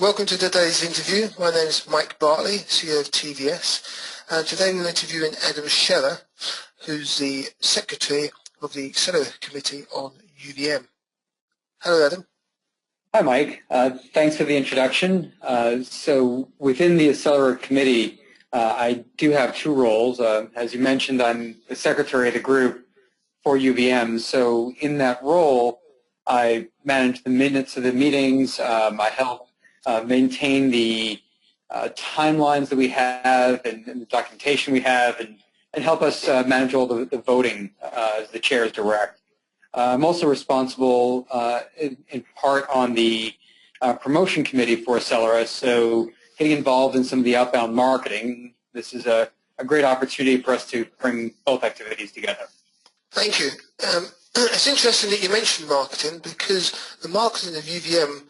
Welcome to today's interview. My name is Mike Bartley, CEO of TVS, and today we're interviewing Adam Scheller, who's the Secretary of the Accelerator Committee on UVM. Hello, Adam. Hi, Mike. Thanks for the introduction. So within the Accelerator Committee, I do have two roles. As you mentioned, I'm the Secretary of the group for UVM. So in that role, I manage the minutes of the meetings. I help maintain the timelines that we have and the documentation we have, and help us manage all the voting as the chairs direct. I'm also responsible in part on the promotion committee for Accelera, so getting involved in some of the outbound marketing. This is a great opportunity for us to bring both activities together. Thank you. It's interesting that you mentioned marketing, because the marketing of UVM,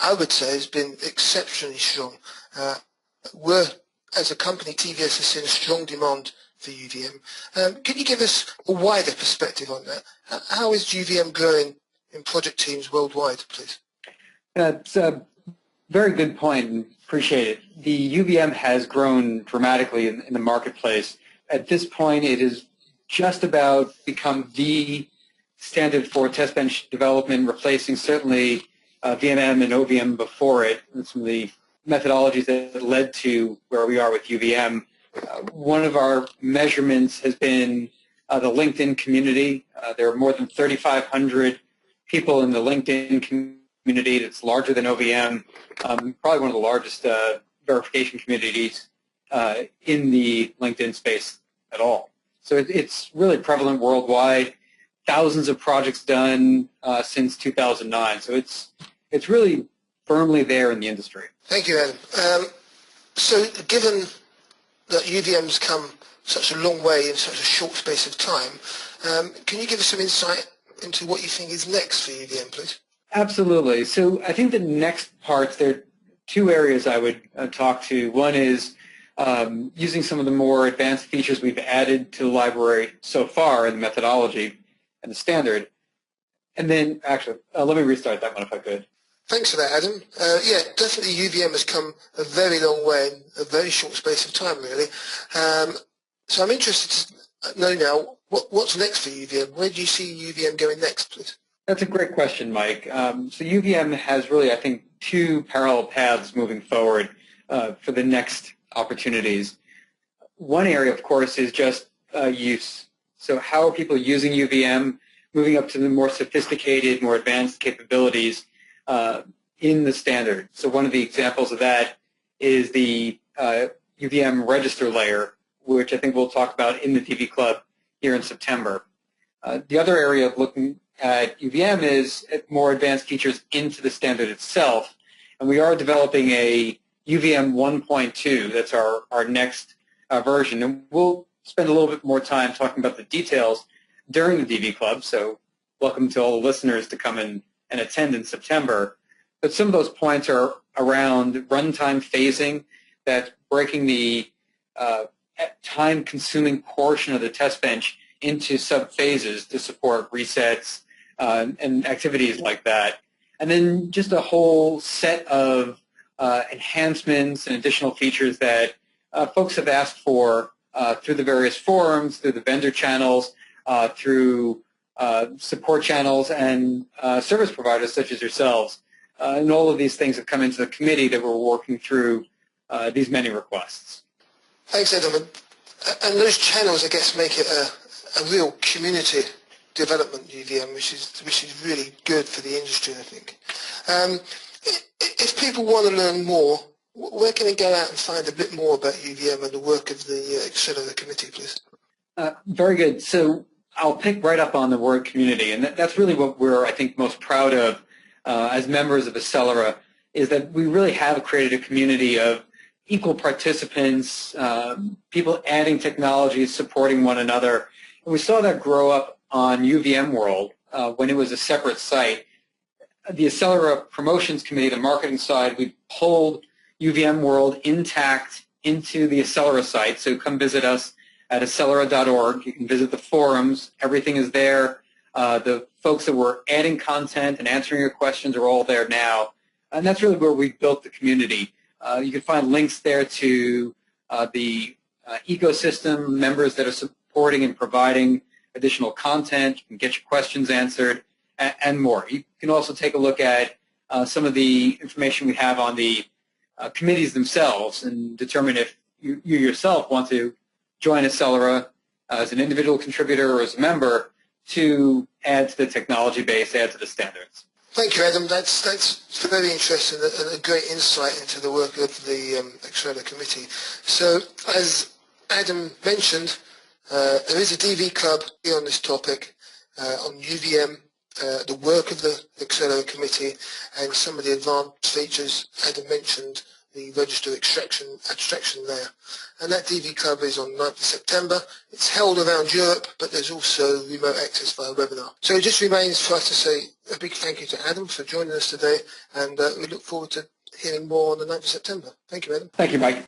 I would say, has been exceptionally strong. We're, as a company, TVS has seen a strong demand for UVM. Can you give us a wider perspective on that? How is UVM growing in project teams worldwide, please? That's a very good point, and appreciate it. The UVM has grown dramatically in the marketplace. At this point, it has just about become the standard for test bench development, replacing certainly VMM and OVM before it, and some of the methodologies that led to where we are with UVM. One of our measurements has been the LinkedIn community. There are more than 3,500 people in the LinkedIn community. That's larger than OVM, probably one of the largest verification communities in the LinkedIn space at all. So it's really prevalent worldwide. Thousands of projects done since 2009. So it's really firmly there in the industry. Thank you, Adam. So given that UVM's come such a long way in such a short space of time, can you give us some insight into what you think is next for UVM, please? Absolutely. So I think the next parts, there are two areas I would talk to. One is using some of the more advanced features we've added to the library so far in the methodology and the standard. And then, actually, let me restart that one if I could. Thanks for that, Adam. Yeah, definitely UVM has come a very long way in a very short space of time, really. So I'm interested to know now, what's next for UVM? Where do you see UVM going next, please? That's a great question, Mike. So UVM has really, I think, two parallel paths moving forward for the next opportunities. One area, of course, is just use. So how are people using UVM, moving up to the more sophisticated, more advanced capabilities in the standard. So one of the examples of that is the UVM register layer, which I think we'll talk about in the DV Club here in September. The other area of looking at UVM is more advanced features into the standard itself. And we are developing a UVM 1.2. That's our next version. And we'll spend a little bit more time talking about the details during the DV Club. So welcome to all the listeners to come and attend in September. But some of those points are around runtime phasing, that's breaking the time-consuming portion of the test bench into sub-phases to support resets and activities like that. And then just a whole set of enhancements and additional features that folks have asked for through the various forums, through the vendor channels, through support channels, and service providers such as yourselves. And all of these things have come into the committee that we're working through these many requests. Thanks, Adam. And those channels, I guess, make it a real community development UVM, which is really good for the industry, I think. If people want to learn more, where can they go out and find a bit more about UVM and the work of the Accelerator Committee, please? Very good. So I'll pick right up on the word community, and that's really what we're, I think, most proud of as members of Accelera, is that we really have created a community of equal participants, people adding technologies, supporting one another. And we saw that grow up on UVM World when it was a separate site. The Accelera Promotions Committee, the marketing side, we pulled UVM World intact into the Accelera site, so come visit us at accelera.org. You can visit the forums. Everything is there. The folks that were adding content and answering your questions are all there now. And that's really where we built the community. You can find links there to the ecosystem members that are supporting and providing additional content. You can get your questions answered and more. You can also take a look at some of the information we have on the committees themselves and determine if you yourself want to join Accelera as an individual contributor or as a member to add to the technology base, add to the standards. Thank you, Adam. That's very interesting and a great insight into the work of the Accelera Committee. So, as Adam mentioned, there is a DV club here on this topic on UVM, the work of the Accelera Committee, and some of the advanced features Adam mentioned, the register abstraction there. And that DV club is on 9th of September. It's held around Europe, but there's also remote access via webinar. So it just remains for us to say a big thank you to Adam for joining us today, and we look forward to hearing more on the 9th of September. Thank you, Adam. Thank you, Mike.